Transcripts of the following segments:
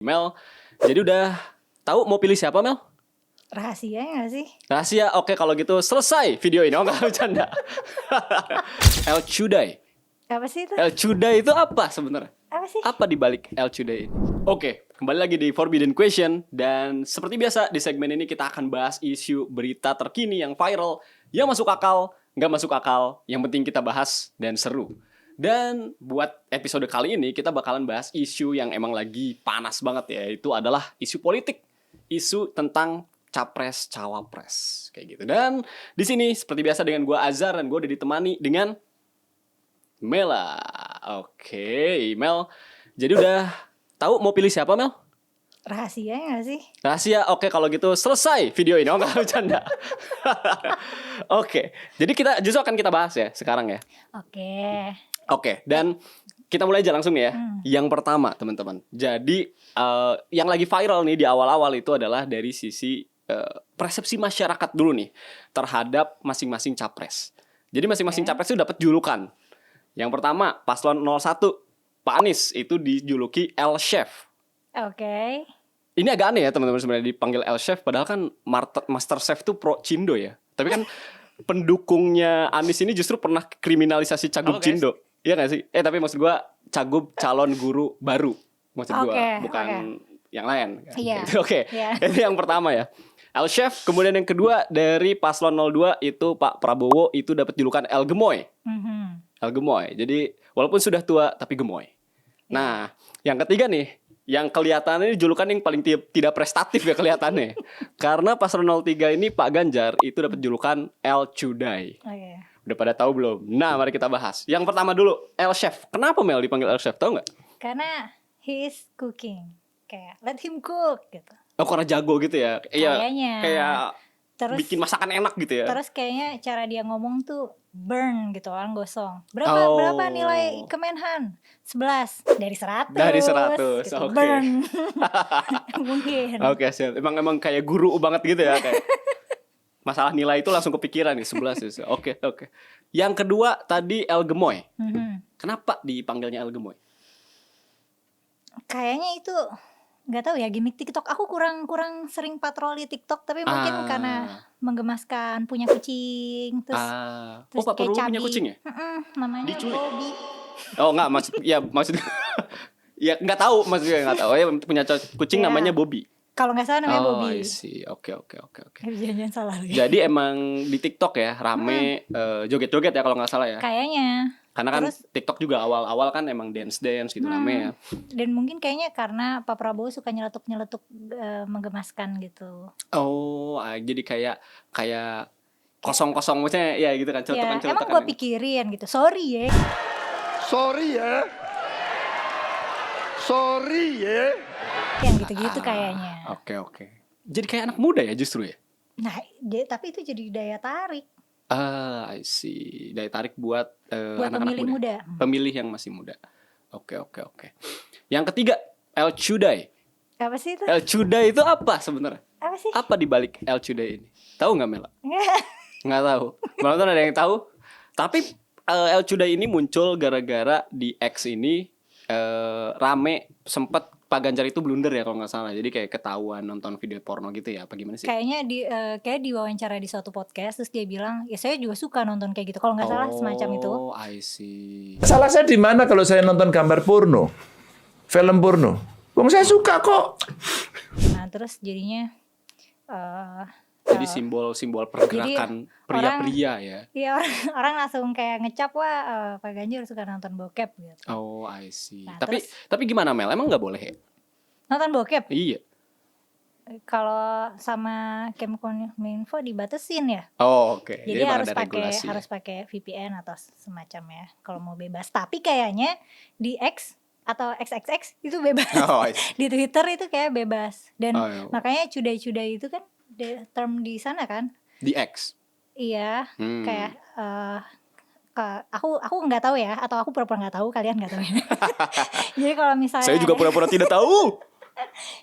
Mel, jadi udah tahu mau pilih siapa, Mel? Rahasia nggak sih? Rahasia. Oke, kalau gitu selesai video ini. Oh, nggak bercanda. El Chudai. Apa sih itu? El Chudai itu apa sebenarnya? Apa sih? Apa di balik El Chudai ini? Oke, kembali lagi di Forbidden Question. Dan seperti biasa, di segmen ini kita akan bahas isu berita terkini yang viral, yang masuk akal, nggak masuk akal, yang penting kita bahas dan seru. Dan buat episode kali ini kita bakalan bahas isu yang emang lagi panas banget, yaitu adalah isu politik. Isu tentang capres cawapres kayak gitu. Dan di sini seperti biasa dengan gue Azhar, dan gue udah ditemani dengan Mela. Oke, Mel. Jadi udah tahu mau pilih siapa, Mel? Rahasia nggak sih? Rahasia. Oke, kalau gitu selesai video ini. Oh, nggak bercanda. Oke, jadi kita justru akan kita bahas ya sekarang ya. Oke. Dan kita mulai aja langsung ya. Yang pertama, teman-teman. Jadi yang lagi viral nih di awal-awal itu adalah dari sisi persepsi masyarakat dulu nih terhadap masing-masing capres. Jadi masing-masing capres itu dapat julukan. Yang pertama, paslon 01, Pak Anies itu dijuluki El Chef. Oke. Ini agak aneh ya teman-teman sebenarnya dipanggil El Chef, padahal kan Master Chef itu pro Cindo ya. Tapi kan pendukungnya Anies ini justru pernah kriminalisasi Cagup Cindo. Iya gak sih? Tapi maksud gue Cagup calon guru baru. Maksud gue bukan yang lain. Iya. Oke. Itu yang pertama ya. El Chef. Kemudian yang kedua dari paslon 02 itu Pak Prabowo itu dapat julukan El Gemoy. El Gemoy. Jadi walaupun sudah tua tapi gemoy. Nah, yang ketiga nih, yang kelihatannya julukan yang paling tidak prestatif ya kelihatannya. Karena paslon 03 ini Pak Ganjar itu dapat julukan El Chudai. Udah pada tahu belum? Nah, mari kita bahas. Yang pertama dulu, El Chef. Kenapa Mel dipanggil El Chef? Tahu nggak? Karena he is cooking. Kayak let him cook gitu. Oh, karena jago gitu ya? Kayaknya. Kayak terus, bikin masakan enak gitu ya? Terus kayaknya cara dia ngomong tuh burn gitu, orang gosong. Berapa nilai Kemenhan? 11 dari 100. Dari 100, gitu. oke. Burn. Mungkin. Oke, siap. Emang kayak guru banget gitu ya, kayak masalah nilai itu langsung kepikiran nih 11 ya. Oke. Yang kedua tadi El Gemoy. Kenapa dipanggilnya El Gemoy? Kayaknya itu nggak tahu ya, gimmick TikTok. Aku kurang sering patroli TikTok, tapi mungkin karena menggemaskan, punya kucing, terus Pak Prabowo punya kucing ya? Namanya Diculik. Bobby. Oh enggak, maksud ya nggak tahu, maksudnya nggak tahu ya, punya kucing namanya Bobby. Kalau nggak salah namanya Bobby. I see. Oke. Jangan salah lagi. Jadi emang di TikTok ya rame joget-joget ya kalau nggak salah ya. Kayaknya. Karena kan TikTok juga awal-awal kan emang dance gitu rame ya. Dan mungkin kayaknya karena Pak Prabowo suka nyeletuk menggemaskan gitu. Oh, jadi kayak kosong-kosong maksudnya ya gitu kan, celutukan. Emang gue pikirin gitu. Sorry ya. Yang gitu-gitu kayaknya. Oke. Jadi kayak anak muda ya justru ya. Nah, tapi itu jadi daya tarik. I see. Daya tarik buat anak-anak pemilih muda. Pemilih yang masih muda. Oke. Yang ketiga, El Chudai. Apa sih itu? El Chudai itu apa sebenarnya? Apa sih? Apa di balik El Chudai ini? Tahu nggak, Mela? Nggak tahu. Malah ada yang tahu. Tapi El Chudai ini muncul gara-gara di X ini rame, sempet Pak Ganjar itu blunder ya kalau nggak salah. Jadi kayak ketahuan nonton video porno gitu ya, apa gimana sih? Kayaknya kayak diwawancara di suatu podcast, terus dia bilang, ya saya juga suka nonton kayak gitu. Kalau nggak salah semacam itu. Oh, I see. Salah saya di mana kalau saya nonton gambar porno, film porno? Wong saya suka kok. Nah, terus jadinya jadi simbol pergerakan pria-pria ya. Iya, orang langsung kayak ngecap, wah Pak Ganjar suka nonton bokep gitu. Oh, I see. Nah, tapi gimana, Mel? Emang nggak boleh ya? Nonton bokep? Iya. Kalau sama Kemenkominfo dibatasin ya. Oh, oke. Jadi harus pakai VPN atau semacam ya kalau mau bebas. Tapi kayaknya di X atau XXX itu bebas. Di Twitter itu kayak bebas. Dan makanya cudai-cudai itu kan term di sana kan. Di X. Iya, kayak aku nggak tahu ya, atau aku pura-pura nggak tahu, kalian nggak tahu ya. Jadi kalau misalnya saya juga pura-pura tidak tahu.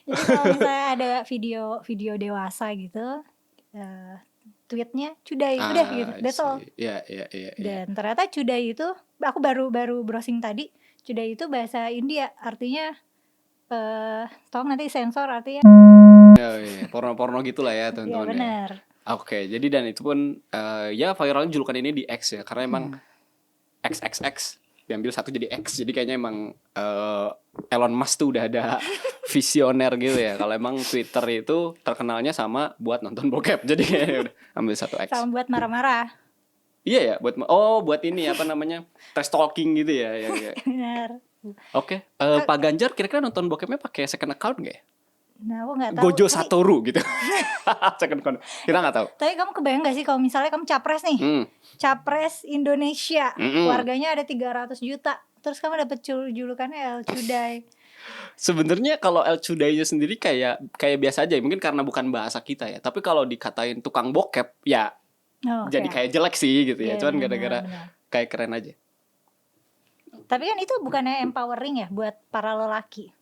Jadi kalau misalnya ada video dewasa gitu, tweetnya cudai, udah gitu, that's all. Iya. Dan ternyata cudai itu, aku baru browsing tadi, cudai itu bahasa India, artinya tolong nanti sensor artinya. Oh, iya. Porno-porno gitulah ya Iya teman-teman. benar. Oke, jadi dan itu pun ya viralnya julukan ini di X ya, karena emang XXX diambil satu jadi X, jadi kayaknya emang Elon Musk tuh udah ada visioner gitu ya. Kalau emang Twitter itu terkenalnya sama buat nonton bokep, jadi kayaknya udah ambil satu X. Sama buat marah-marah. Iya ya, buat ini apa namanya, trash talking gitu ya. Ya. Benar. Oke, Pak Ganjar kira-kira nonton bokepnya pakai second account nggak ya? Nah, aku nggak tahu. Gojo Satoru gitu. Second account. Kita nggak tahu. Tapi kamu kebayang gak sih kalau misalnya kamu capres nih, capres Indonesia, warganya ada 300 juta, terus kamu dapet julukannya El Cudai. Sebenarnya kalau El Cudainya sendiri kayak biasa aja, mungkin karena bukan bahasa kita ya. Tapi kalau dikatain tukang bokep, ya jadi kayak jelek sih gitu ya. Cuman gara-gara kayak keren aja. Tapi kan itu bukannya empowering ya buat para lelaki?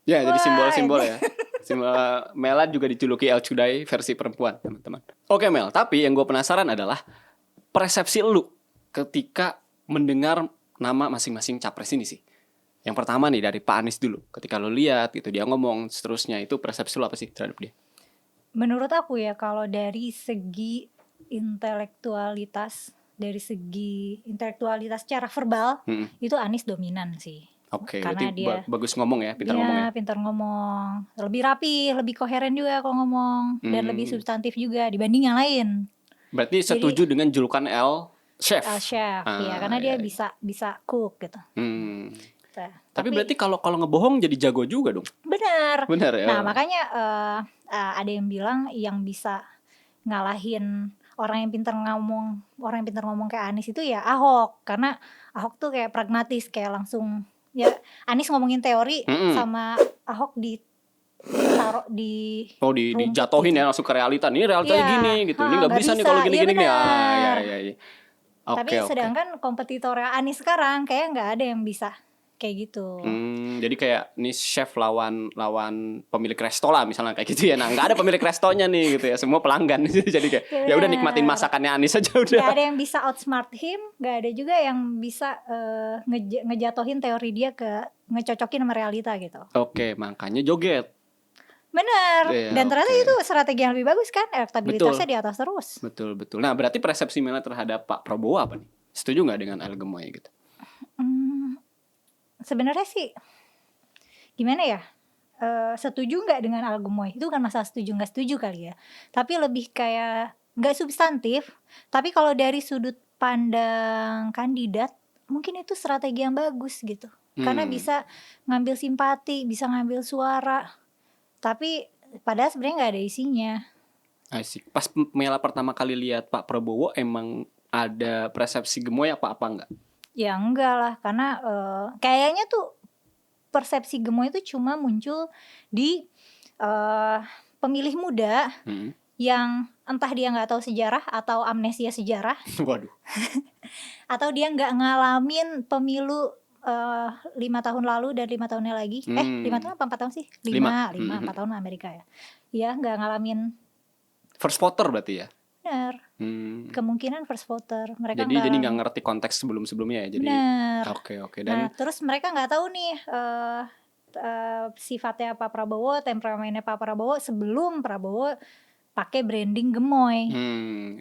Ya, jadi simbol-simbol ya. Simbol Mela juga dijuluki El Cudai versi perempuan, teman-teman. Oke Mel, tapi yang gue penasaran adalah persepsi lu ketika mendengar nama masing-masing capres ini sih. Yang pertama nih dari Pak Anies dulu. Ketika lu lihat gitu dia ngomong seterusnya, itu persepsi lu apa sih terhadap dia? Menurut aku ya, kalau dari segi intelektualitas secara verbal, itu Anies dominan sih. Oke, karena dia bagus ngomong ya, pintar ngomong ya. Pintar ngomong, lebih rapi, lebih koheren juga kalau ngomong, dan lebih substantif juga dibanding yang lain. Berarti setuju dengan julukan El Chef. El Chef, ya, karena dia bisa cook gitu. Tapi berarti kalau ngebohong jadi jago juga dong. Benar ya. Nah makanya ada yang bilang yang bisa ngalahin orang yang pintar ngomong kayak Anies itu ya Ahok, karena Ahok tuh kayak pragmatis, kayak langsung ya. Anies ngomongin teori sama Ahok ditaruh dijatuhin ya langsung ke realita. Nih realitanya gini gitu. Ini nggak bisa nih kalau gini-gini nih. Iya. Tapi sedangkan kompetitornya Anies sekarang kayak nggak ada yang bisa kayak gitu. Jadi kayak nih chef lawan pemilik resto lah misalnya kayak gitu ya. Nah nggak ada pemilik restonya nih gitu ya, semua pelanggan. Jadi kayak ya udah nikmatin masakannya Anies aja udah. Gak ada yang bisa outsmart him, gak ada juga yang bisa ngejatohin teori dia ngecocokin sama realita gitu. Oke, makanya joget. Bener. Dan ternyata itu strategi yang lebih bagus kan, elektabilitasnya di atas terus. Betul. Nah berarti persepsi Mela terhadap Pak Prabowo apa nih? Setuju nggak dengan El Gemoy gitu? Sebenarnya sih gimana ya, setuju nggak dengan El Gemoy itu kan masalah setuju nggak setuju kali ya, tapi lebih kayak nggak substantif. Tapi kalau dari sudut pandang kandidat mungkin itu strategi yang bagus gitu, karena bisa ngambil simpati, bisa ngambil suara, tapi padahal sebenarnya nggak ada isinya. Asik. Pas Mela pertama kali lihat Pak Prabowo emang ada persepsi gemoy apa enggak? Ya enggak lah, karena kayaknya tuh persepsi gemoy itu cuma muncul di pemilih muda yang entah dia nggak tahu sejarah atau amnesia sejarah. Waduh. Atau dia nggak ngalamin pemilu 5 tahun lalu dan 5 tahunnya lagi. 5 tahun apa 4 tahun sih? 4 tahun Amerika ya. Ya nggak ngalamin. First voter berarti ya? Benar. Kemungkinan first voter. Mereka jadi nggak ngerti konteks sebelumnya ya. Jadi Oke. Dan terus mereka nggak tahu nih sifatnya Pak Prabowo, temperamennya Pak Prabowo sebelum Prabowo pakai branding gemoy.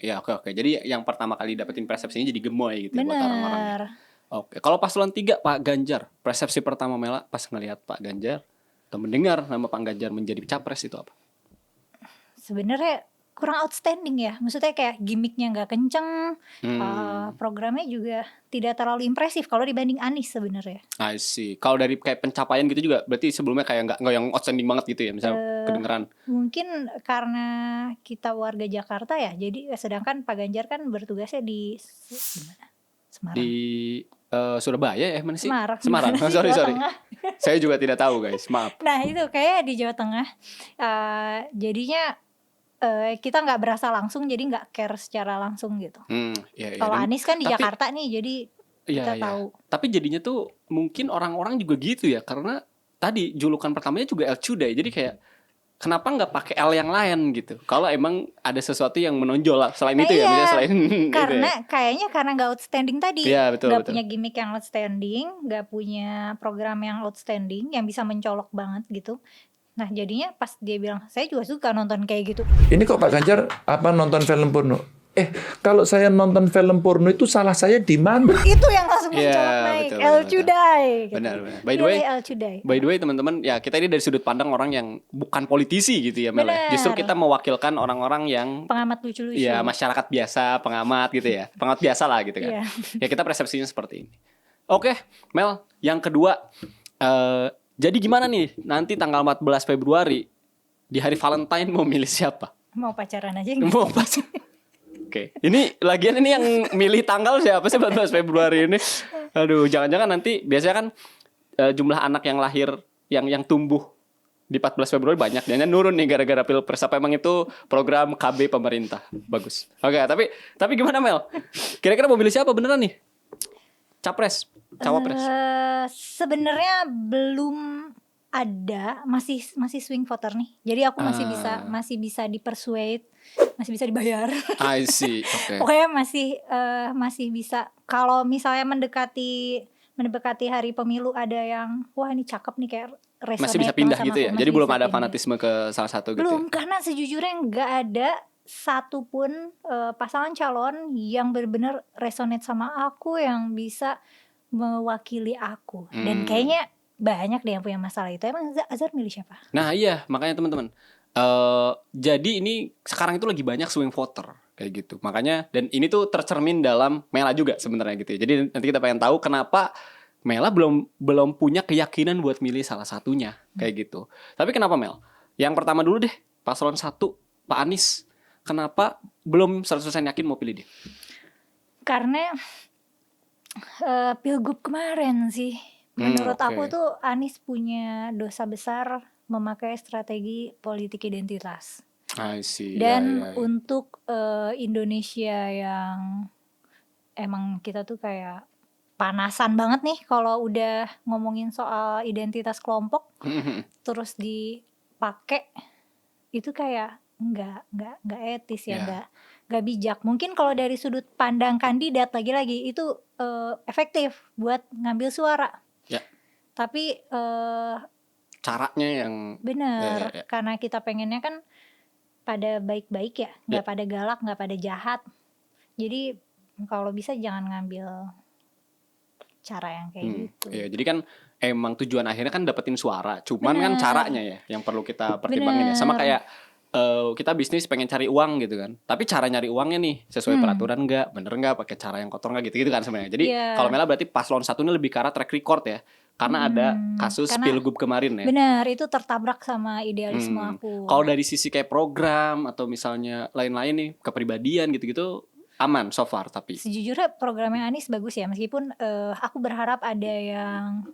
Ya oke. Jadi yang pertama kali dapetin persepsinya jadi gemoy gitu ya buat orang-orang. Oke. Kalau paslon 3 Pak Ganjar, persepsi pertama Mela pas ngelihat Pak Ganjar atau mendengar nama Pak Ganjar menjadi capres itu apa? Sebenarnya kurang outstanding ya, maksudnya kayak gimmicknya nggak kenceng, programnya juga tidak terlalu impresif kalau dibanding Anies sebenarnya. I see. Kalau dari kayak pencapaian gitu juga, berarti sebelumnya kayak nggak yang outstanding banget gitu ya, misalnya kedengeran. Mungkin karena kita warga Jakarta ya, jadi sedangkan Pak Ganjar kan bertugasnya di Semarang. Di Surabaya ya, mana sih? Semarang. Sorry. Saya juga tidak tahu guys, maaf. Nah itu kayak di Jawa Tengah, jadinya kita nggak berasa langsung, jadi nggak care secara langsung gitu. Kalau Anies kan di Jakarta nih, jadi kita tahu. Tapi jadinya tuh mungkin orang-orang juga gitu ya, karena tadi julukan pertamanya juga El Cudai, jadi kayak kenapa nggak pakai L yang lain gitu? Kalau emang ada sesuatu yang menonjol lah selain itu ya, iya, misalnya selain karena itu ya. kayaknya karena nggak outstanding tadi, Iya, betul, nggak betul. punya gimmick yang outstanding, nggak punya program yang outstanding yang bisa mencolok banget gitu. Nah jadinya pas dia bilang saya juga suka nonton kayak gitu. Ini kok Pak Ganjar nonton film porno? Kalau saya nonton film porno itu salah saya di mana? Itu yang langsung Iya, mencolok naik. betul, El betul. Cudai gitu. Benar. El Cudai. By the way teman-teman, ya kita ini dari sudut pandang orang yang bukan politisi gitu ya Mel. Benar. Justru kita mewakilkan orang-orang yang pengamat lucu-lucu. ya masyarakat biasa, pengamat gitu ya. Pengamat biasa lah gitu kan. Iya. Ya kita persepsinya seperti ini. Oke, Mel, yang kedua, jadi gimana nih nanti tanggal 14 Februari di hari Valentine mau milih siapa? Mau pacaran aja Mau pacaran. Oke, ini lagian ini yang milih tanggal siapa sih 14 Februari ini? Aduh, jangan-jangan nanti biasanya kan jumlah anak yang lahir yang tumbuh di 14 Februari banyak, dan nurun nih gara-gara Pilpres. Apa emang itu program KB pemerintah? Bagus. Oke, tapi gimana Mel? Kira-kira mau milih siapa beneran nih? Capres, cawapres? Sebenarnya belum ada, masih swing voter nih. Jadi aku masih bisa dipersuade, masih bisa dibayar. I see. Okay. Pokoknya masih bisa. Kalau misalnya mendekati hari pemilu ada yang wah ini cakep nih kayak resonate masih bisa pindah gitu ya. Jadi belum ada pindah. fanatisme ke salah satu gitu. Belum, ya? karena sejujurnya nggak ada satupun pasangan calon yang benar-benar resonate sama aku, yang bisa mewakili aku. Dan kayaknya banyak deh yang punya masalah itu. Emang Azhar milih siapa? Nah iya, makanya teman-teman. Jadi ini sekarang itu lagi banyak swing voter kayak gitu. Makanya dan ini tuh tercermin dalam Mela juga sebenarnya gitu ya. Jadi nanti kita pengen tahu kenapa Mela belum punya keyakinan buat milih salah satunya kayak gitu. Tapi kenapa Mel? Yang pertama dulu deh, paslon 1 Pak Anies. Kenapa belum 100% yakin mau pilih dia? Karena Pilgub kemarin sih. Menurut aku tuh Anies punya dosa besar memakai strategi politik identitas. I see. Dan untuk Indonesia yang emang kita tuh kayak panasan banget nih kalau udah ngomongin soal identitas kelompok, terus dipakai itu kayak nggak etis ya, nggak bijak. Mungkin kalau dari sudut pandang kandidat lagi-lagi itu efektif buat ngambil suara. Ya. Tapi caranya yang benar, karena kita pengennya kan pada baik-baik ya, nggak pada galak, nggak pada jahat. Jadi kalau bisa jangan ngambil cara yang kayak gitu. Iya, jadi kan emang tujuan akhirnya kan dapetin suara, cuman kan caranya ya yang perlu kita pertimbangin ya. Sama kayak kita bisnis pengen cari uang gitu kan, tapi cara nyari uangnya nih sesuai peraturan nggak, bener nggak, pakai cara yang kotor nggak, gitu kan sebenarnya. Jadi kalau Mela berarti paslon 1 ini lebih ke arah track record ya, karena ada kasus Pilgub kemarin ya. Benar, itu tertabrak sama idealisme aku. Kalau dari sisi kayak program atau misalnya lain-lain nih, kepribadian gitu-gitu aman so far. Tapi sejujurnya programnya Anies bagus ya, meskipun aku berharap ada yang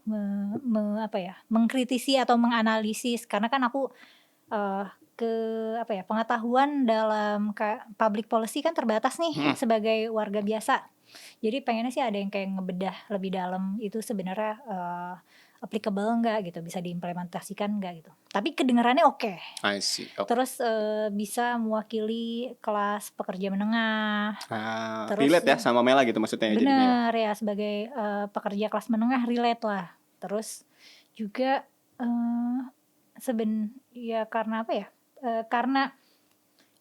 mengkritisi atau menganalisis, karena kan aku pengetahuan dalam public policy kan terbatas nih sebagai warga biasa. Jadi pengennya sih ada yang kayak ngebedah lebih dalam itu sebenarnya applicable nggak gitu, bisa diimplementasikan nggak gitu. Tapi kedengarannya oke. I see. Okay. Terus bisa mewakili kelas pekerja menengah. Terus relate ya sama Mela gitu maksudnya. Benar ya, sebagai pekerja kelas menengah relate lah. Terus juga karena apa ya? Karena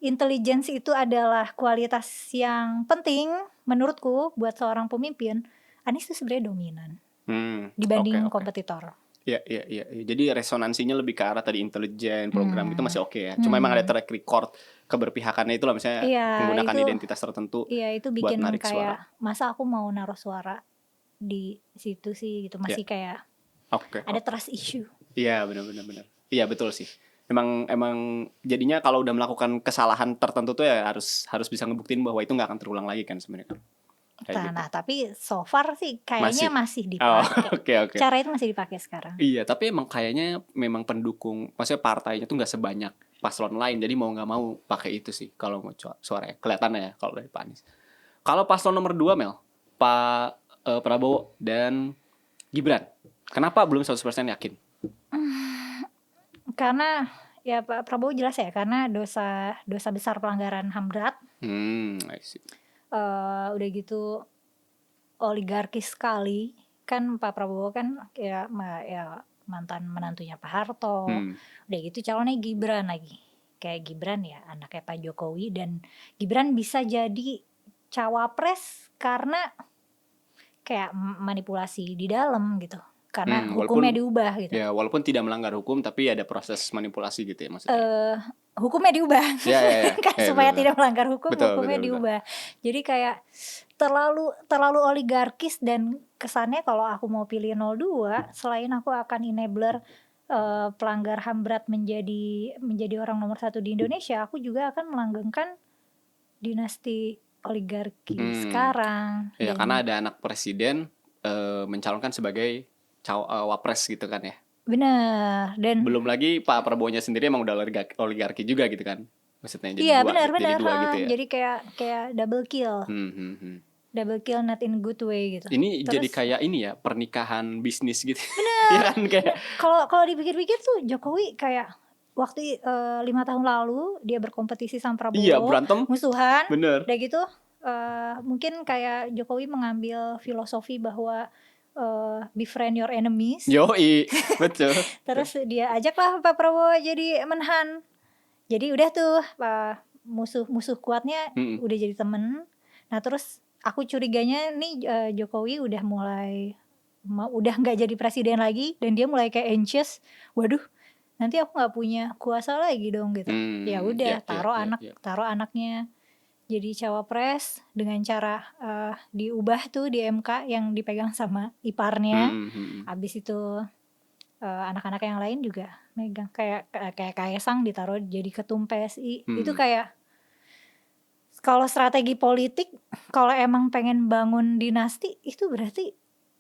intelligence itu adalah kualitas yang penting menurutku buat seorang pemimpin. Anies itu sebenarnya dominan dibanding kompetitor. Iya. Jadi resonansinya lebih ke arah tadi intelijen, program itu masih oke ya. Cuma emang ada track record keberpihakannya itu lah, misalnya menggunakan identitas tertentu. Iya, itu bikin kayak suara. Masa aku mau naruh suara di situ sih gitu, masih kayak ada trust issue. Iya, benar. Iya, betul sih. Emang jadinya kalau udah melakukan kesalahan tertentu tuh ya harus bisa ngebuktiin bahwa itu nggak akan terulang lagi kan sebenarnya kan. Nah, tapi so far sih kayaknya masih dipakai. Okay. Cara itu masih dipakai sekarang. Iya, tapi emang kayaknya memang pendukung, maksudnya partainya tuh nggak sebanyak paslon lain, jadi mau nggak mau pakai itu sih kalau mau suaranya kelihatannya ya kalau dari Pak Anies. Kalau paslon nomor 2 Mel, Pak Prabowo dan Gibran, kenapa belum 100% yakin? Karena ya Pak Prabowo jelas ya, karena dosa besar pelanggaran HAM berat. I see. Udah gitu oligarkis sekali kan Pak Prabowo kan ya mantan menantunya Pak Harto. Udah gitu calonnya Gibran lagi. Kayak Gibran ya anaknya Pak Jokowi, dan Gibran bisa jadi cawapres karena kayak manipulasi di dalam gitu. Karena hukumnya diubah gitu. Ya, walaupun tidak melanggar hukum tapi ada proses manipulasi gitu ya maksudnya. Hukumnya diubah. Ya. Supaya betul. tidak melanggar hukum, hukumnya betul. diubah. Jadi kayak terlalu oligarkis, dan kesannya kalau aku mau pilih 02, selain aku akan enabler pelanggar HAM berat menjadi orang nomor 1 di Indonesia, aku juga akan melanggengkan dinasti oligarki sekarang. Ya, karena ada anak presiden mencalonkan sebagai wapres gitu kan ya. Benar. Dan belum lagi Pak Prabowo-nya sendiri emang udah oligarki juga gitu kan. Maksudnya jadi iya, dua, benar. jadi dua gitu ya. Jadi kayak double kill. Double kill not in good way gitu. Ini terus, jadi kayak ini ya, pernikahan bisnis gitu. Benar. Ya kan kayak kalau dipikir-pikir tuh Jokowi kayak waktu 5 tahun lalu dia berkompetisi sama Prabowo. Iya, berantem. Musuhan. Bener. Udah gitu mungkin kayak Jokowi mengambil filosofi bahwa befriend your enemies. Yoi, betul. Terus dia ajaklah Pak Prabowo jadi menhan. Jadi udah tuh musuh kuatnya udah jadi temen. Nah terus aku curiganya nih Jokowi udah nggak jadi presiden lagi, dan dia mulai kayak anxious. Waduh, nanti aku nggak punya kuasa lagi dong gitu. Ya udah, taruh anaknya jadi cawapres dengan cara diubah tuh di MK yang dipegang sama iparnya. Abis itu anak-anak yang lain juga megang, kayak Kaesang ditaruh jadi ketum PSI. Itu kayak kalau strategi politik, kalau emang pengen bangun dinasti itu berarti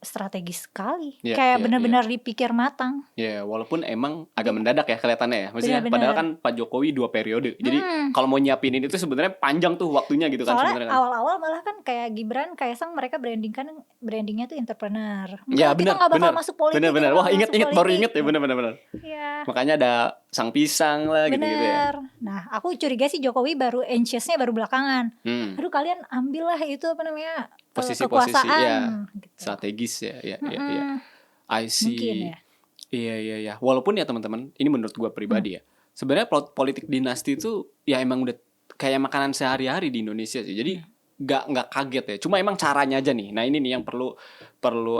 strategis sekali. Kayak benar-benar dipikir matang. Ya, walaupun emang agak mendadak ya kelihatannya ya. Maksudnya padahal kan Pak Jokowi 2 periode. Jadi kalau mau nyiapin ini tuh sebenarnya panjang tuh waktunya gitu kan sebenarnya. Soalnya awal-awal malah kan kayak Gibran, Kaesang mereka brandingnya tuh entrepreneur. Ya, kita nggak bakal masuk politik. Benar. Wah, inget baru inget ya, benar. Iya. Makanya ada sang pisang lah gitu-gitu ya. Nah, aku curiga sih Jokowi baru anxiousnya baru belakangan. Aduh, kalian ambillah itu posisi-posisi ya, gitu. Strategis ya. I see. Mungkin ya. Iya. Walaupun ya teman-teman, ini menurut gua pribadi ya. Sebenarnya politik dinasti itu ya emang udah kayak makanan sehari-hari di Indonesia sih. Jadi nggak kaget ya. Cuma emang caranya aja nih. Nah, ini nih yang perlu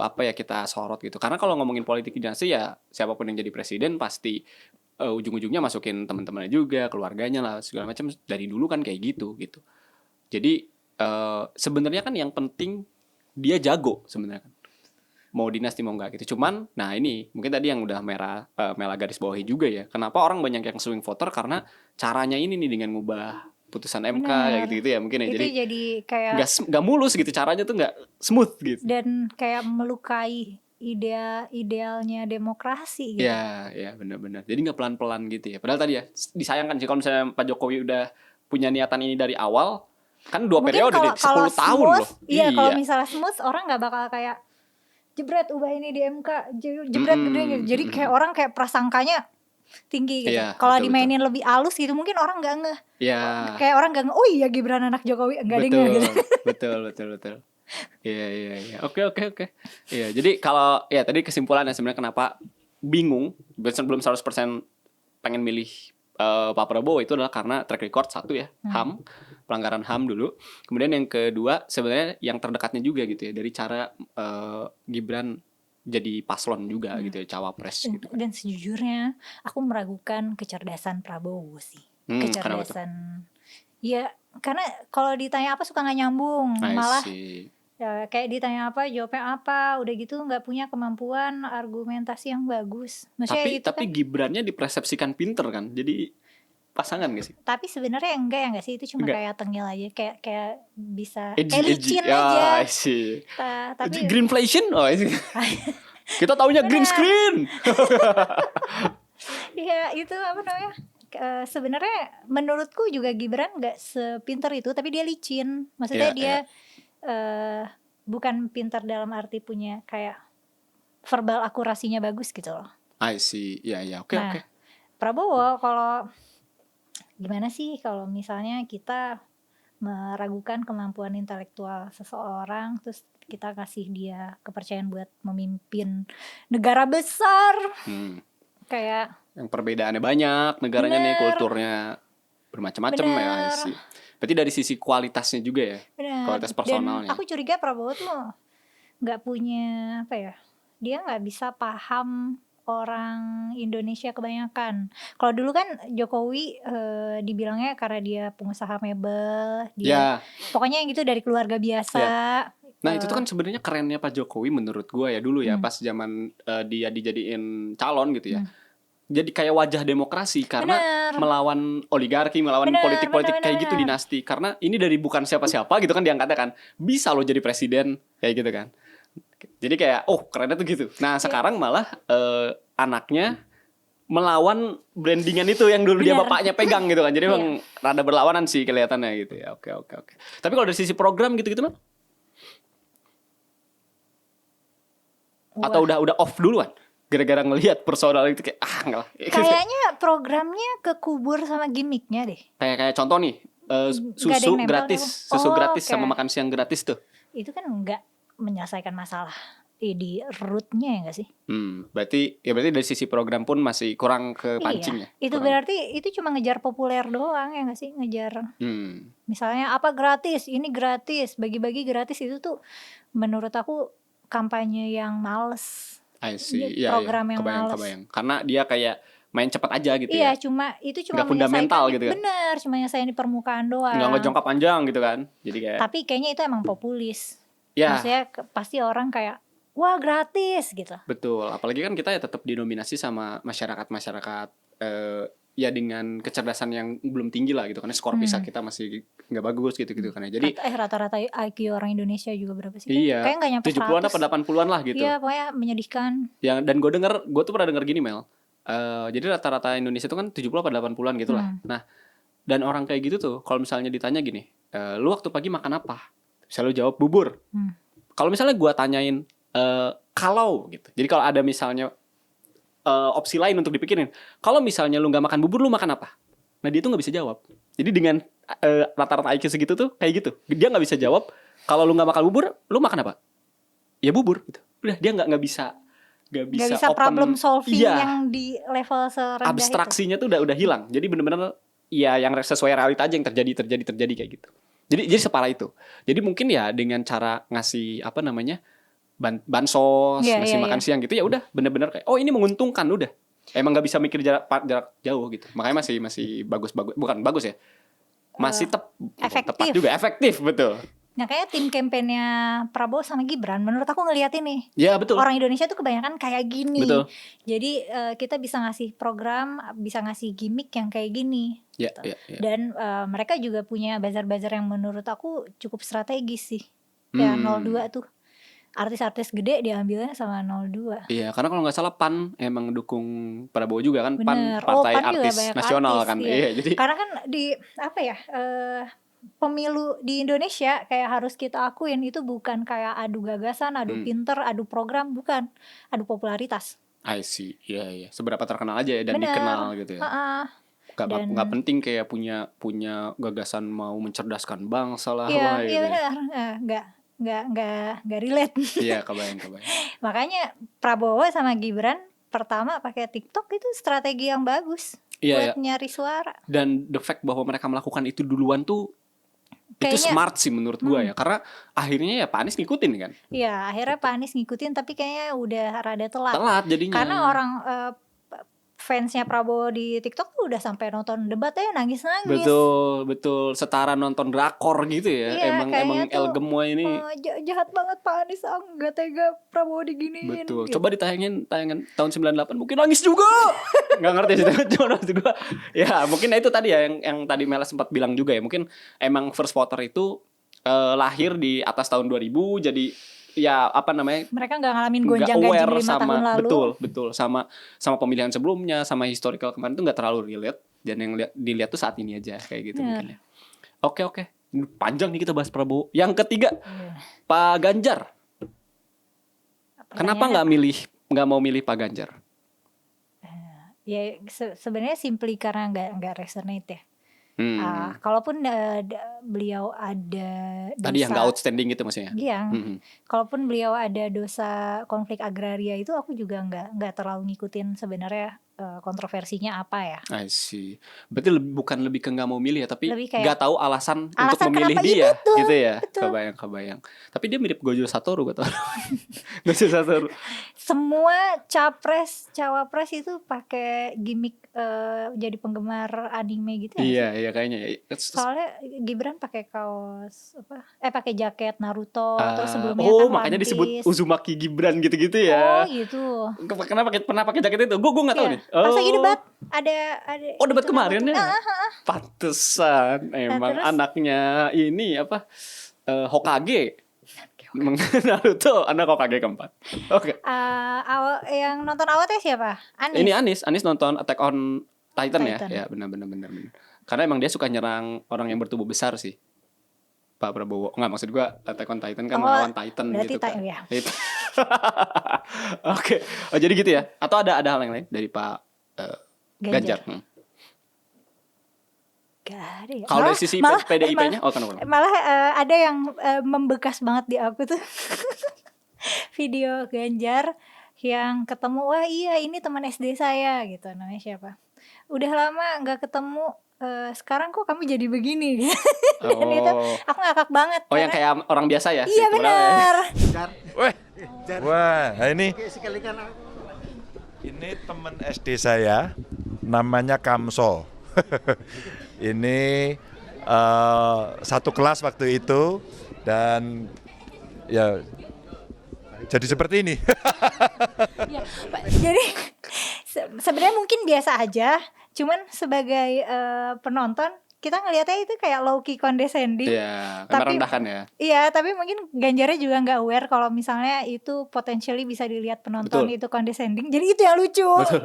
apa ya kita sorot gitu. Karena kalau ngomongin politik dinasti ya siapapun yang jadi presiden pasti ujung-ujungnya masukin teman-temannya juga, keluarganya lah, segala macam. Dari dulu kan kayak gitu. Jadi sebenarnya kan yang penting dia jago sebenarnya kan, mau dinasti mau enggak gitu. Cuman nah ini mungkin tadi yang udah Mela garis bawahi juga ya, kenapa orang banyak yang swing voter, karena caranya ini nih dengan ngubah putusan MK kayak gitu ya mungkin ya. Jadi kayak nggak mulus gitu, caranya tuh nggak smooth gitu, dan kayak melukai idealnya demokrasi gitu. Ya benar. Jadi nggak pelan-pelan gitu ya. Padahal tadi ya disayangkan sih kalau misalnya Pak Jokowi udah punya niatan ini dari awal. Kan 2 periode deh, 10 tahun loh. Iya, kalau misalnya smooth, orang gak bakal kayak jebret ubah ini di MK, jebret gede. Jadi kayak orang kayak prasangkanya tinggi gitu. Kalau dimainin lebih halus gitu, mungkin orang gak ngeh. Kayak orang gak ngeh, oh iya Gibran anak Jokowi, gak ngeh gitu. Betul. Iya. Oke. Iya, jadi kalau ya tadi kesimpulannya sebenarnya kenapa bingung, belum 100% pengen milih Pak Prabowo itu adalah karena track record satu ya, HAM, pelanggaran HAM dulu. Kemudian yang kedua sebenarnya yang terdekatnya juga gitu ya, dari cara Gibran jadi paslon juga gitu ya, cawapres gitu. Dan sejujurnya aku meragukan kecerdasan Prabowo sih. Kecerdasan. Ya, karena kalau ditanya apa suka nggak nyambung, malah ya, kayak ditanya apa jawabnya apa, udah gitu nggak punya kemampuan argumentasi yang bagus. Maksudnya tapi Gibrannya dipersepsikan pinter kan, jadi pasangan gak sih? Tapi sebenarnya enggak sih, itu cuma kayak tengil aja, kayak bisa edgy. aja. Tapi greenflation, kita taunya green screen. Iya, itu apa namanya? Sebenarnya menurutku juga Gibran nggak sepinter itu, tapi dia licin. Maksudnya dia bukan pintar dalam arti punya kayak verbal akurasinya bagus gitu loh. I see. Oke. Prabowo, kalau gimana sih kalau misalnya kita meragukan kemampuan intelektual seseorang, terus kita kasih dia kepercayaan buat memimpin negara besar, kayak yang perbedaannya banyak, negaranya nih, kulturnya bermacam-macam ya sih. Berarti dari sisi kualitasnya juga ya, kualitas personalnya. Dan aku curiga Prabowo tuh nggak punya apa ya, dia nggak bisa paham orang Indonesia kebanyakan. Kalau dulu kan Jokowi dibilangnya karena dia pengusaha mebel, dia pokoknya yang gitu dari keluarga biasa. Nah itu tuh kan sebenarnya kerennya Pak Jokowi menurut gue ya dulu ya, pas zaman dia dijadiin calon gitu ya. Jadi kayak wajah demokrasi karena melawan oligarki, melawan politik-politik kayak gitu, dinasti. Karena ini dari bukan siapa-siapa gitu kan diangkatnya kan, bisa lo jadi presiden kayak gitu kan. Jadi kayak kerennya tuh gitu. Nah sekarang malah anaknya melawan brandingan itu yang dulu dia bapaknya pegang gitu kan. Jadi emang rada berlawanan sih kelihatannya gitu ya. Oke. Tapi kalau dari sisi program gitu mah? Atau udah off duluan? Gara-gara ngelihat personal itu kayak enggak lah. Kayaknya programnya kekubur sama gimmicknya deh. Kayak contoh nih, susu gratis, sama makan siang gratis tuh. Itu kan enggak menyelesaikan masalah di rootnya ya nggak sih? Berarti dari sisi program pun masih kurang ke pancing ya. Itu kurang. Berarti itu cuma ngejar populer doang ya nggak sih, ngejar. Misalnya apa gratis, ini gratis, bagi-bagi gratis, itu tuh menurut aku kampanye yang males. I see. Program yang males. Kebayang. Karena dia kayak main cepat aja gitu ya. Iya, cuma fundamental gitu kan. Bener, cuma nyelesain di permukaan doang. Nggak jangka panjang gitu kan. Jadi kayak. Tapi kayaknya itu emang populis. Maksudnya pasti orang kayak wah gratis gitu. Betul. Apalagi kan kita ya tetap didominasi sama masyarakat ya dengan kecerdasan yang belum tinggi lah gitu. Karena skor PISA kita masih nggak bagus gitu kan. Jadi rata-rata IQ orang Indonesia juga berapa sih? Iya. Kayaknya nggak nyampe 70-an apa 80-an lah gitu. Iya, pokoknya menyedihkan. Dan gue tuh pernah denger gini Mel. Jadi rata-rata Indonesia tuh kan 70 apa 80-an gitu lah. Nah, dan orang kayak gitu tuh kalau misalnya ditanya gini, lu waktu pagi makan apa? Misalnya lu jawab bubur. Kalau misalnya gue tanyain kalau gitu. Jadi kalau ada misalnya opsi lain untuk dipikirin, kalau misalnya lu nggak makan bubur, lu makan apa? Nah dia tuh nggak bisa jawab. Jadi dengan rata-rata IQ segitu tuh kayak gitu, dia nggak bisa jawab. Kalau lu nggak makan bubur, lu makan apa? Ya bubur gitu. Udah dia nggak bisa open, problem solving yang di level serendah abstraksinya itu. Tuh udah hilang. Jadi benar-benar ya yang sesuai realita aja yang terjadi kayak gitu. Jadi separah itu. Jadi mungkin ya dengan cara ngasih bansos, ngasih makan siang gitu ya udah bener-bener kayak ini menguntungkan udah. Emang nggak bisa mikir jarak jauh gitu. Makanya masih bagus bukan bagus ya. Masih tepat juga, efektif betul. Nah kayak tim kampanyenya Prabowo sama Gibran menurut aku ngeliat ini. Ya betul. Orang Indonesia tuh kebanyakan kayak gini. Betul. Jadi kita bisa ngasih program, bisa ngasih gimmick yang kayak gini. Ya. Dan mereka juga punya buzzer-buzzer yang menurut aku cukup strategis sih. Kayak 02 tuh. Artis-artis gede diambilnya sama 02. Iya, karena kalau nggak salah PAN emang dukung Prabowo juga kan. Bener. PAN Partai PAN Artis Nasional artis, kan. Iya. Iya, jadi karena kan di pemilu di Indonesia kayak harus kita akuin itu bukan kayak adu gagasan, adu pinter, adu program, bukan, adu popularitas. I see. Iya. Seberapa terkenal aja ya dan dikenal gitu ya. Gak penting kayak punya gagasan mau mencerdaskan bangsa lah. Iya benar. Nggak relate. Iya kebayang. Makanya Prabowo sama Gibran pertama pakai TikTok itu strategi yang bagus buat nyari suara. Dan the fact bahwa mereka melakukan itu duluan tuh kayaknya, itu smart sih menurut gue ya. Karena akhirnya ya Pak Anies ngikutin kan. Iya akhirnya Pak Anies ngikutin tapi kayaknya udah rada telat. Telat jadinya. Karena orang fansnya Prabowo di TikTok tuh udah sampai nonton debat nangis-nangis. Betul. Setara nonton drakor gitu ya. Iya, emang El Gemoy ini jahat banget Pak Anies, nggak tega Prabowo diginiin. Betul. Gitu. Coba ditayangin tahun 98 mungkin nangis juga. Nggak ngerti sih cuma maksud gue. Ya mungkin itu tadi ya yang tadi Mela sempat bilang juga ya. Mungkin emang First Voter itu lahir di atas tahun 2000 jadi ya mereka nggak ngalamin gonjang-ganjing 5 tahun lalu. Betul sama pemilihan sebelumnya, sama historical kemarin tuh nggak terlalu relate, dan yang dilihat tuh saat ini aja kayak gitu mungkin ya. Oke panjang nih kita bahas Prabowo. Yang ketiga Pak Ganjar. Kenapa nggak mau milih Pak Ganjar? Ya sebenarnya simply karena nggak resonate ya. Hmm. Kalaupun beliau ada dosa, Tadi yang nggak outstanding gitu maksudnya. Iya. Kalaupun beliau ada dosa konflik agraria itu aku juga nggak terlalu ngikutin sebenarnya kontroversinya apa ya. I see. Berarti bukan lebih ke nggak mau milih ya, tapi Lebih kayak nggak tahu alasan untuk alasan memilih kenapa, dia, iya, betul, gitu ya. betul. Kebayang. Tapi dia mirip Gojo Satoru, gue tau. Gojo Satoru. Semua capres cawapres itu pakai gimmick jadi penggemar anime gitu ya. Iya kayaknya ya. Soalnya Gibran pakai kaos pakai jaket Naruto, terus sebelumnya oh, kan makanya One disebut Piece. Uzumaki Gibran gitu-gitu Oh ya. gitu. Kenapa pernah pakai jaket itu? Gue nggak tahu Iya. nih. Pas lagi debat ada Oh, debat itu kemarin Naruto. ya. Pantesan emang terus? anaknya ini apa? Hokage. Naruto anak Hokage keempat. Oke. Yang nonton awalnya siapa? Anis. Ini Anis nonton Attack on Titan. Titan. Ya benar. Karena emang dia suka nyerang orang yang bertubuh besar sih. Pak Prabowo. Enggak, maksud gua Attack on Titan kan melawan Titan gitu kan. Ya. Oke. Oh, jadi gitu ya. Atau ada hal yang lain dari Pak Ganjar? Gak ada ya. Kalau dari sisi PDIP-nya, malah ada yang membekas banget di aku tuh. Video Ganjar yang ketemu, wah iya ini teman SD saya gitu, namanya siapa? Udah lama nggak ketemu, sekarang kok kamu jadi begini? Dan itu aku ngakak banget. Oh, yang kayak orang biasa ya? Iya benar. Wah, ini teman SD saya, namanya Kamso. Ini satu kelas waktu itu dan ya jadi seperti ini. Ya, jadi sebenarnya mungkin biasa aja, cuman sebagai penonton kita ngelihatnya itu kayak low key condescending. Iya, merendahkan ya. Iya, tapi mungkin Ganjarnya juga nggak aware kalau misalnya itu potentially bisa dilihat penonton. Betul. Itu condescending. Jadi itu yang lucu. Betul.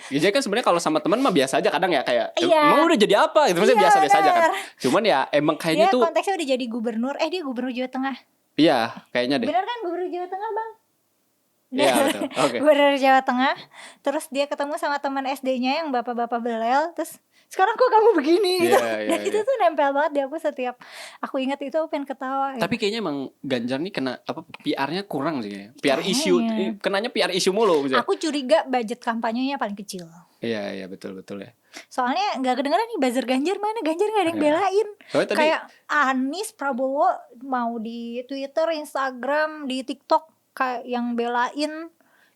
Ya, jadi kan sebenarnya kalau sama teman mah biasa aja kadang ya kayak emang udah jadi apa gitu, maksudnya biasa-biasa aja kan. Cuman ya emang kayaknya tuh konteksnya udah jadi gubernur. Dia gubernur Jawa Tengah. Iya, kayaknya deh. Bener kan gubernur Jawa Tengah, Bang? Iya, betul. Oke. Gubernur Jawa Tengah. Terus dia ketemu sama teman SD-nya yang bapak-bapak belel, terus sekarang kok kamu begini gitu. Dan itu tuh nempel banget di aku setiap aku ingat itu aku pengen ketawa. Tapi kayaknya emang Ganjar nih kena PR-nya kurang sih kayaknya. PR issue, kenanya PR issue mulu misalnya. Aku curiga budget kampanyenya paling kecil. Iya betul ya. Soalnya nggak kedengeran nih buzzer Ganjar mana, Ganjar nggak ada yang belain. Kayak Anies, Prabowo mau di Twitter, Instagram, di TikTok kayak yang belain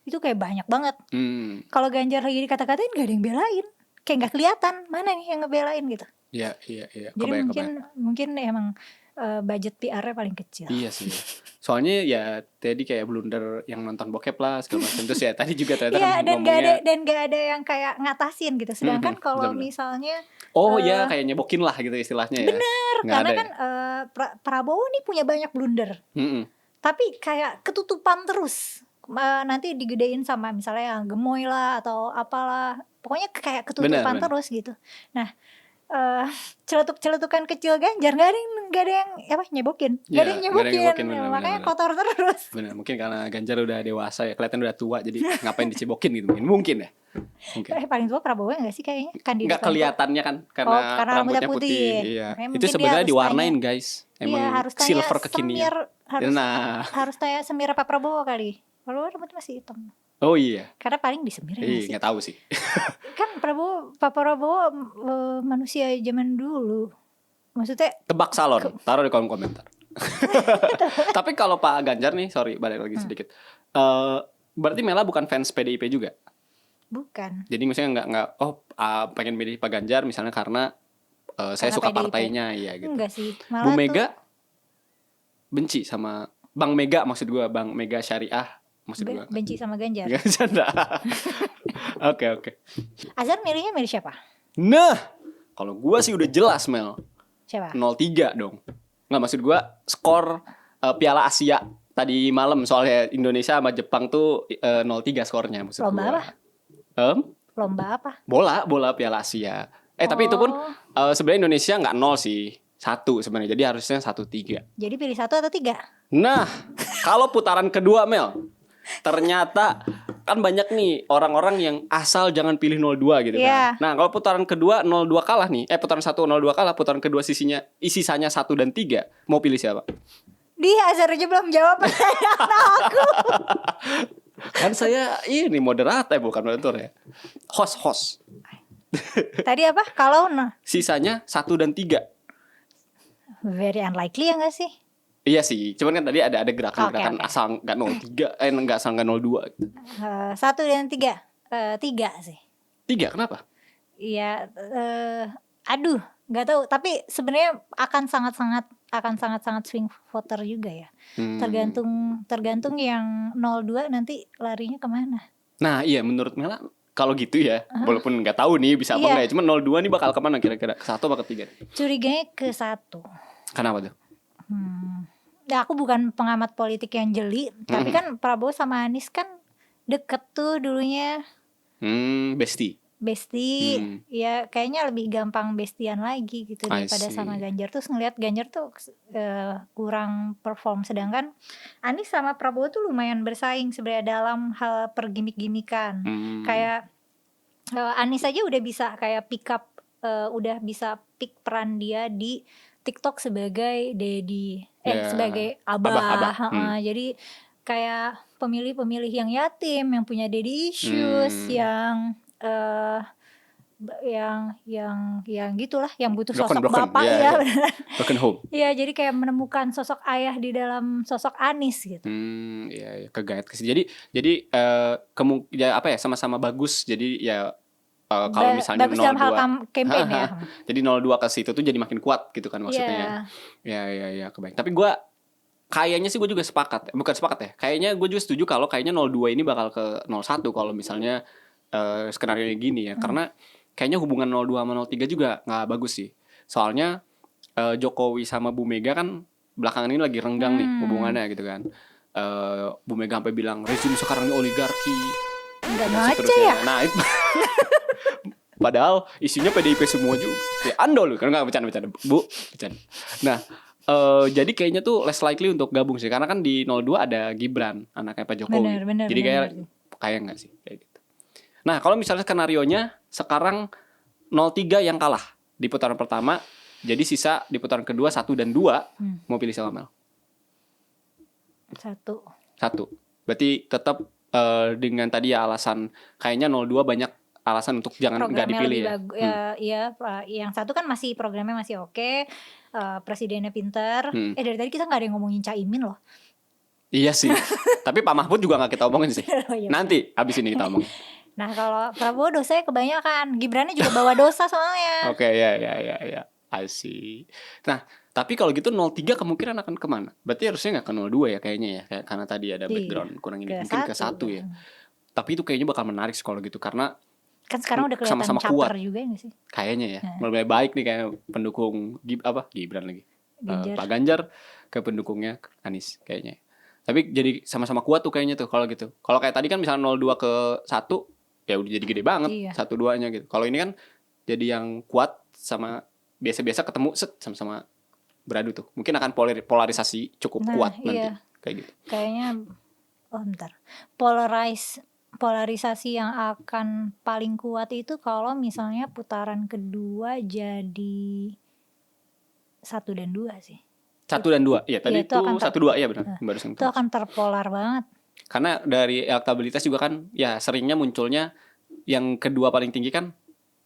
itu kayak banyak banget. Kalau Ganjar lagi dikata-katain nggak ada yang belain. Kayak nggak kelihatan mana nih yang ngebelain gitu. Iya. Jadi mungkin emang budget PR-nya paling kecil. Iya sih. Soalnya ya tadi kayak blunder yang nonton bokep lah segala macam. Terus ya tadi juga ternyata kan ngomongnya dan nggak ada yang kayak ngatasin gitu. Sedangkan kalau misalnya ya kayak nyebokin lah gitu istilahnya ya. Bener, karena kan Prabowo nih punya banyak blunder. Tapi kayak ketutupan terus. Nanti digedein sama misalnya yang gemoy lah atau apalah, pokoknya kayak ketutupan terus gitu. Nah celetukan kecil Ganjar nggak ada yang nyebokin, nggak ada yang nyebokin, makanya kotor terus. Bener, mungkin karena Ganjar udah dewasa ya, kelihatan udah tua, jadi ngapain dicebokin gitu mungkin ya. Paling tua Prabowo nggak sih kayaknya? Nggak kelihatannya kan karena rambutnya putih. Iya. Itu sebenarnya diwarnain guys. Emang harus silver kekinian. Harus tanya semir Pak Prabowo kali. Kalau rambut masih hitam. Oh iya. Karena paling disemirin sih. Nggak tahu sih. Kan Pak Prabowo manusia zaman dulu. Maksudnya tebak salon. Taruh di kolom komentar. Tapi kalau Pak Ganjar nih, sorry balik lagi sedikit. Berarti Mela bukan fans PDIP juga? Bukan. Jadi misalnya nggak pengen milih Pak Ganjar misalnya karena saya suka PDIP. Partainya ya gitu. Enggak sih. Bu Mega benci sama Bang Mega, maksud gue Bang Mega Syariah. Benci sama Ganjar. Oke. Azhar milih siapa? Nah, kalau gue sih udah jelas Mel. Siapa? 0-3 dong. Nggak, maksud gue skor Piala Asia tadi malam, soalnya Indonesia sama Jepang tuh 0-3 skornya maksud gue. Lomba apa? Lomba apa? Bola Piala Asia. Tapi itu pun sebenarnya Indonesia nggak 0 sih. 1 sebenarnya. Jadi harusnya 1-3. Jadi pilih 1 atau 3? Nah, kalau putaran kedua Mel, ternyata kan banyak nih orang-orang yang asal jangan pilih 02 gitu Iya. kan. Nah, kalau putaran kedua 02 kalah nih. Putaran 1 02 kalah, putaran kedua sisanya 1 dan 3. Mau pilih siapa? Dia Azhar aja belum jawab pertanyaan aku. Kan saya ini moderator bukan moderator ya. Host. Tadi apa? Kalau Sisanya 1 dan 3. very unlikely ya nggak sih? Iya sih, cuman kan tadi ada gerakan-gerakan Oke. asal nggak 03, nggak asal nggak 02 gitu. 1 dan 3. 3 sih. 3 kenapa? Iya, aduh, nggak tahu. Tapi sebenarnya akan sangat swing voter juga ya. Tergantung yang 02 nanti larinya kemana. Nah iya menurut Mela kalau gitu ya, walaupun nggak tahu nih bisa apa Iya. nggak ya, cuman 02 nih bakal kemana kira-kira? Ke 1 apa ke 3? Curiganya ke 1. Kenapa tuh? Ya aku bukan pengamat politik yang jeli, tapi kan Prabowo sama Anies kan deket tuh dulunya. Bestie. Ya kayaknya lebih gampang bestian lagi gitu I daripada see. sama Ganjar. Terus ngelihat Ganjar tuh kurang perform, sedangkan Anies sama Prabowo tuh lumayan bersaing sebenarnya dalam hal pergimik-gimikan. Kayak Anies aja udah bisa kayak pick up, udah bisa pick peran dia di TikTok sebagai daddy, Ya, sebagai abah. abah. Jadi kayak pemilih-pemilih yang yatim, yang punya daddy issues, yang gitulah, yang butuh sosok Broken, bapak ya, ya. ya. Beneran. Broken home. Iya, jadi kayak menemukan sosok ayah di dalam sosok Anies gitu. Iya, kegait ke situ. Jadi ya apa ya, sama-sama bagus. Jadi ya kalau misalnya Bagus dalam hal 02 campaign ya. jadi 02 ke situ tuh jadi makin kuat gitu kan maksudnya. Ya, kebayang. Tapi gue kayaknya sih gue juga sepakat. Bukan sepakat ya. Kayaknya gue juga setuju kalau kayaknya 02 ini bakal ke 01 kalau misalnya skenario gini ya. Karena kayaknya hubungan 02 sama 03 juga nggak bagus sih. Soalnya Jokowi sama Bu Mega kan belakangan ini lagi renggang nih hubungannya gitu kan. Bu Mega sampai bilang rezim sekarang ini oligarki. Enggak Dan baca seterusnya. ya. Nah itu padahal isinya PDIP semua juga. Ya Ando loh, kan nggak bercanda Bu, bercanda. Nah, jadi kayaknya tuh less likely untuk gabung sih, karena kan di 02 ada Gibran, anaknya Pak Jokowi. Bener, jadi kayak nggak sih kayak gitu. Nah, kalau misalnya skenarionya sekarang 03 yang kalah di putaran pertama, jadi sisa di putaran kedua 1 dan 2, mau pilih siapa Mel? 1. Berarti tetap dengan tadi ya alasan kayaknya 02 banyak alasan untuk jangan nggak dipilih ya. Yang 1 kan masih programnya masih oke, presidennya pinter. Dari tadi kita nggak ada yang ngomongin Caimin loh. Iya sih. Tapi Pak Mahfud juga nggak kita omongin sih. Nanti abis ini kita omongin. Nah kalau Prabowo dosanya kebanyakan, Gibrannya juga bawa dosa soalnya. Oke, ya. I see. Nah, tapi kalau gitu 03 kemungkinan akan kemana? Berarti harusnya nggak ke 02 ya kayaknya ya, karena tadi ada background kurang ini. Mungkin ke 1 ya. Tapi itu kayaknya bakal menarik sih kalau gitu, karena kan sekarang udah kelihatan sama-sama caper kuat juga nggak sih? kayaknya ya. Mulai baik nih kayak pendukung Gibran lagi. Pak Ganjar ke pendukungnya Anies kayaknya. Tapi jadi sama-sama kuat tuh kayaknya tuh kalau gitu. Kalau kayak tadi kan misalnya 02 ke 1 ya udah jadi gede banget 1-2-nya gitu. Kalau ini kan jadi yang kuat sama biasa-biasa ketemu sama-sama beradu tuh. Mungkin akan polarisasi cukup kuat nanti kayak gitu. Kayaknya polarisasi yang akan paling kuat itu kalau misalnya putaran kedua jadi 1 dan 2 sih. 1 dan 2. Iya, tadi itu 1-2 ya benar. Itu akan terpolar banget. Karena dari elektabilitas juga kan ya seringnya munculnya yang kedua paling tinggi kan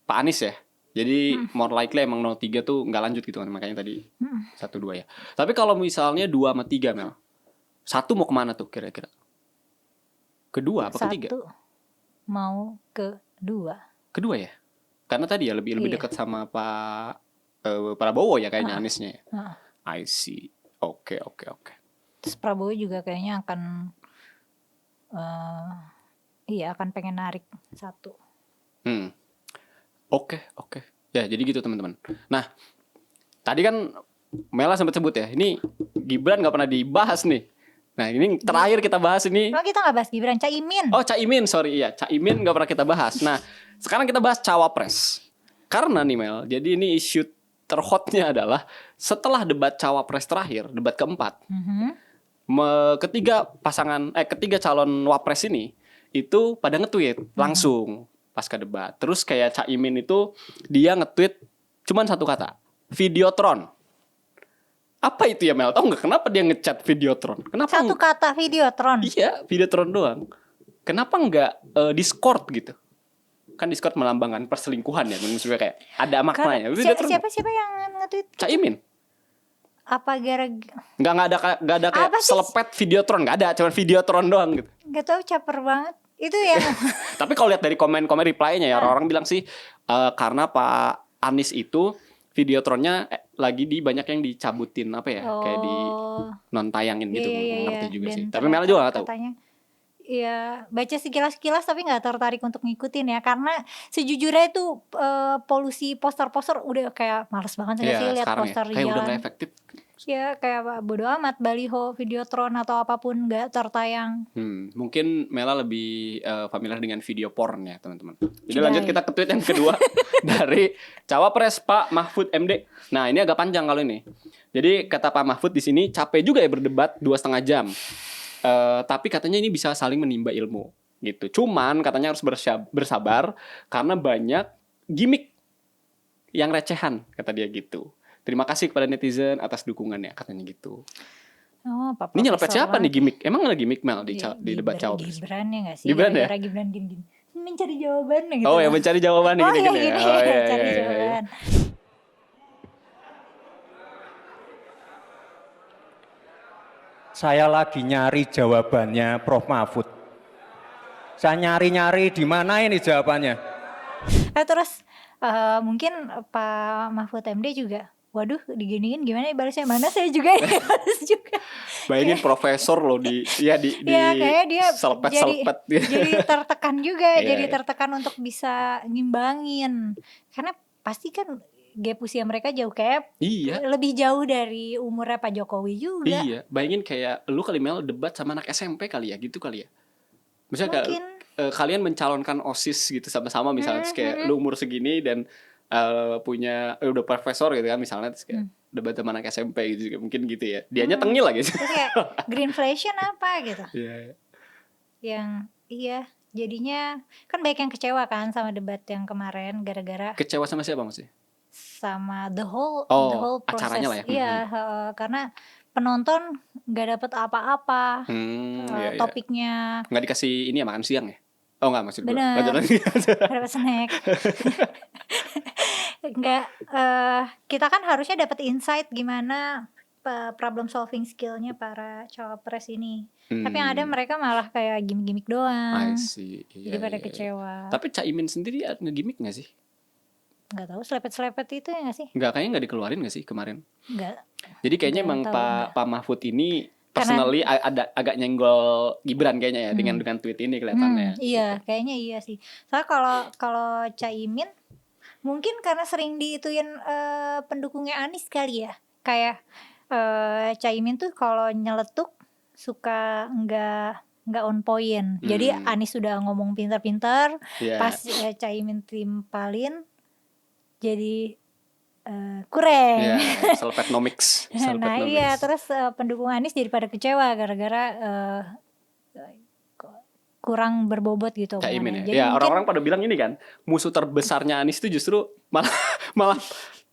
Pak Anies ya. Jadi more likely emang 03 tuh nggak lanjut gitu kan. Makanya tadi 1-2 ya. Tapi kalau misalnya 2 sama 3 Mel, 1 mau kemana tuh kira-kira? Kedua apa ketiga? 1 mau ke 2. Kedua ya? Karena tadi ya lebih dekat sama Pak Prabowo ya kayaknya Aniesnya ya. I see. Oke. Terus Prabowo juga kayaknya akan akan pengen narik 1. Oke. Ya jadi gitu teman-teman. Nah tadi kan Mela sempat sebut ya, ini Gibran nggak pernah dibahas nih. Nah ini terakhir kita bahas ini. Emang kita nggak bahas Gibran, Caimin. Oh Caimin, sorry iya, Caimin nggak pernah kita bahas. Nah sekarang kita bahas cawapres. Karena nih Mel, jadi ini isu terhotnya adalah setelah debat cawapres terakhir, debat keempat, ketiga calon wapres ini itu pada nge-tweet langsung pasca debat. Terus kayak Caimin itu dia nge-tweet cuman satu kata, Videotron. Apa itu ya Mel? Tahu nggak kenapa dia ngechat Videotron? Kenapa Satu kata Videotron. Iya, Videotron doang. Kenapa nggak Discord gitu? Kan Discord melambangkan perselingkuhan ya, maksudnya kayak ada maknanya. Siapa yang nge-tweet? Caimin. Apa Nggak ada kayak selepet Videotron, nggak ada, cuma Videotron doang gitu. Gak tahu, caper banget. Itu ya. Tapi kalau lihat dari komen-komen reply-nya ya, orang-orang bilang sih karena Pak Anies itu Videotronnya lagi banyak yang dicabutin apa ya, kayak di non tayangin gitu, ngerti juga sih. Tapi Mel juga nggak tahu. Katanya, ya baca sekilas-kilas tapi nggak tertarik untuk ngikutin ya, karena sejujurnya itu polusi poster-poster udah kayak males banget sih lihat poster di kayak jalan. udah nggak efektif. Ya kayak bodo amat, baliho, Videotron atau apapun nggak tertayang. Mungkin Mela lebih familiar dengan video porn ya teman-teman. Jadi lanjut kita ke tweet yang kedua dari Cawapres Pak Mahfud MD. Nah ini agak panjang kalau ini. Jadi kata Pak Mahfud di sini capek juga ya berdebat 2,5 jam. Tapi katanya ini bisa saling menimba ilmu gitu. Cuman katanya harus bersabar karena banyak gimmick yang recehan kata dia gitu. Terima kasih kepada netizen atas dukungannya katanya gitu. Oh, Pak Ini nyelepet siapa nih gimmick? Emang ada gimmick Mel di debat Cawapres? Gibran ya nggak sih? Gibran ya? Gibran gini. Mencari jawabannya gitu. Oh ya, mencari jawaban Oh gini-gini. iya, Oh iya, mencari iya. jawaban. Saya lagi nyari jawabannya Prof Mahfud. Saya nyari-nyari di mana ini jawabannya. Terus mungkin Pak Mahfud MD juga, waduh diginiin gimana ya balasnya, mana saya juga balas juga. Bayangin profesor loh di kayak dia selpet. jadi tertekan juga, Iya, jadi iya. tertekan untuk bisa ngimbangin. Karena pasti kan gap usia mereka jauh, kayak Iya. lebih jauh dari umurnya Pak Jokowi juga. Iya, bayangin kayak lu kali Mel debat sama anak SMP kali ya, gitu kali ya. Misalnya kayak Mungkin. kalian mencalonkan OSIS gitu sama-sama misalnya, terus kayak lu umur segini dan punya udah profesor gitu kan misalnya, terus kayak debat sama anak SMP gitu juga mungkin gitu ya. Dianya tengil lagi. Terus kayak greenflation apa gitu. Iya. Yang jadinya kan banyak yang kecewa kan sama debat yang kemarin gara-gara Kecewa sama siapa maksudnya? sama the whole process. acaranya lah ya. Iya, karena penonton nggak dapet apa-apa. Iya, Topiknya nggak dikasih ini ya, makan siang ya? Oh nggak, maksud gue. Bener. Lanjut lagi. nggak dapet snack. Nggak, kita kan harusnya dapet insight gimana problem solving skillnya para cawapres ini. Tapi yang ada mereka malah kayak gimmick-gimmick doang. I see. Jadi pada kecewa. Tapi Caimin sendiri nge-gimmick nggak sih? Nggak tahu, selepet-selepet itu ya nggak sih? Kayaknya nggak dikeluarin nggak sih kemarin? Nggak. Jadi kayaknya Nggak emang tahu, Pak Mahfud ini personally ada agak nyenggol Gibran kayaknya ya dengan tweet ini kelihatannya. Iya, kayaknya iya sih. Soalnya kalau Caimin mungkin karena sering diituin pendukungnya Anies kali ya. Kayak Caimin tuh kalau nyeletuk suka nggak on point. Jadi Anies sudah ngomong pintar-pintar, pas Caimin timpalin jadi kurang. Iya, selpetnomics. Nah iya, terus pendukung Anies jadi pada kecewa gara-gara kurang berbobot gitu. Caimin ya. Jadi Ya, mungkin orang-orang pada bilang ini kan, musuh terbesarnya Anies itu justru malah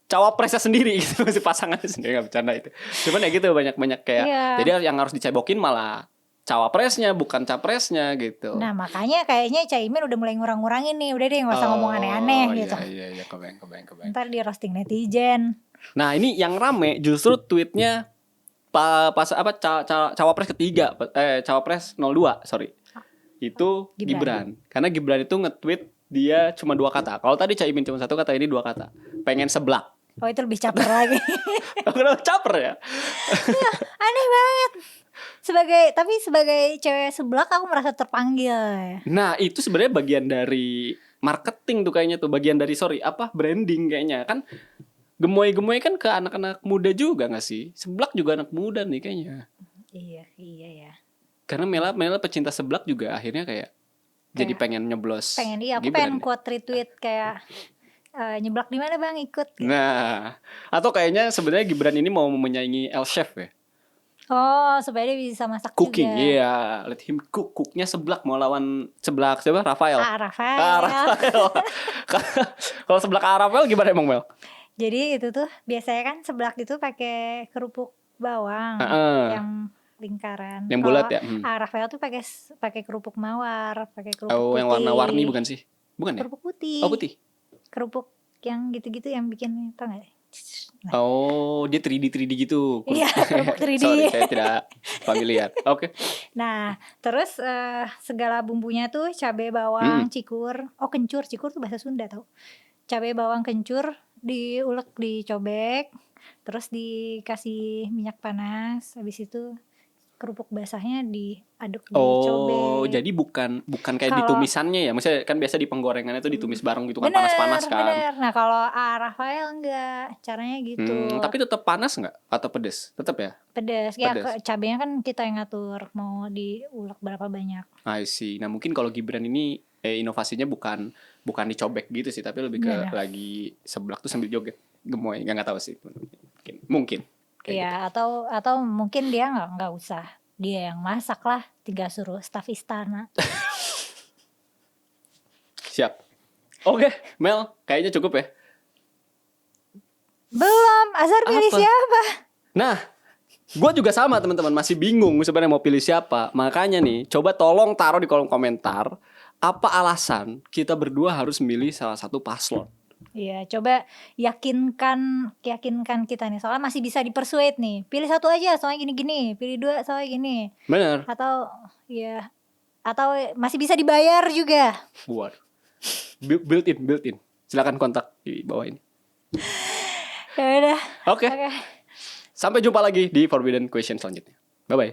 cawapresnya sendiri gitu, masih pasangannya sendiri, nggak bercanda itu. Cuman ya gitu, banyak kayak jadi yang harus dicebokin malah cawapresnya bukan capresnya gitu. Nah makanya kayaknya Caimin udah mulai ngurang-ngurangin nih, udah deh nggak usah ngomong aneh-aneh gitu. Iya, kebayang. Ntar di roasting netizen. Nah ini yang rame justru tweetnya cawapres ketiga, cawapres 02 sorry, itu Gibran. Karena Gibran itu nge-tweet dia cuma 2 kata. Kalau tadi Caimin cuma 1 kata, ini 2 kata. Pengen seblak. Oh itu lebih caper lagi. Kenapa caper ya? Aneh banget. Tapi sebagai cewek seblak aku merasa terpanggil. Nah itu sebenarnya bagian dari marketing tuh kayaknya tuh, bagian dari branding kayaknya kan. Gemoy-gemoy kan ke anak-anak muda juga nggak sih? Seblak juga anak muda nih kayaknya. Iya ya. Karena Mela pecinta seblak juga akhirnya kayak jadi pengen nyeblos. Aku Gibran pengen ya. quote retweet kayak nyeblak di mana bang, ikut. Nah, atau kayaknya sebenarnya Gibran ini mau menyaingi El Chef ya. Oh, supaya dia bisa masak Cooking, juga. iya. Let him cook. Cooknya Seblak mau lawan Seblak siapa? Rafael. Rafael. Rafael. Kalau Seblak Rafael gimana emang Mel? Jadi itu tuh biasanya kan Seblak itu pakai kerupuk bawang yang lingkaran. Yang bulat ya. Rafael tuh pakai kerupuk mawar, pakai kerupuk putih. Yang warna-warni bukan sih? Bukan ya? Kerupuk putih. Oh, putih. Kerupuk yang gitu-gitu yang bikin, tau gak? Nah. Oh, dia 3D gitu. Iya, kerupuk 3D. Sorry, saya tidak familiar. Oke. Nah, terus segala bumbunya tuh cabai, bawang, cikur. Oh, kencur tuh bahasa Sunda tau. Cabai, bawang, kencur diulek, dicobek, terus dikasih minyak panas. Habis itu kerupuk basahnya diaduk, dicobek. Oh, jadi bukan kayak ditumisannya ya? Maksudnya kan biasa di penggorengannya tuh ditumis bareng gitu kan, panas-panas kan. Bener. Nah, kalau Rafael enggak, caranya gitu. Tapi tetap panas nggak atau pedes? Tetap ya? Pedes. Ya, cabenya kan kita yang ngatur mau diulek berapa banyak. I see. Nah, mungkin kalau Gibran ini inovasinya bukan dicobek gitu sih, tapi lebih ke lagi Seblak tuh sambil joget gemoy. Nggak tahu sih. Mungkin. Iya, gitu. atau mungkin dia nggak usah, dia yang masak lah, tinggal suruh staf istana. Siap. Oke, Mel, kayaknya cukup ya. Belum, Azhar pilih siapa? Nah, gue juga sama teman-teman, masih bingung sebenarnya mau pilih siapa. Makanya nih, coba tolong taruh di kolom komentar apa alasan kita berdua harus milih salah satu paslon. Iya, coba yakinkan kita nih, soalnya masih bisa dipersuade nih. Pilih satu aja soalnya gini-gini, pilih dua soalnya gini. Bener. Atau masih bisa dibayar juga. Buat built in. Silakan kontak di bawah ini. Ya udah. Oke. Sampai jumpa lagi di Forbidden Question selanjutnya. Bye bye.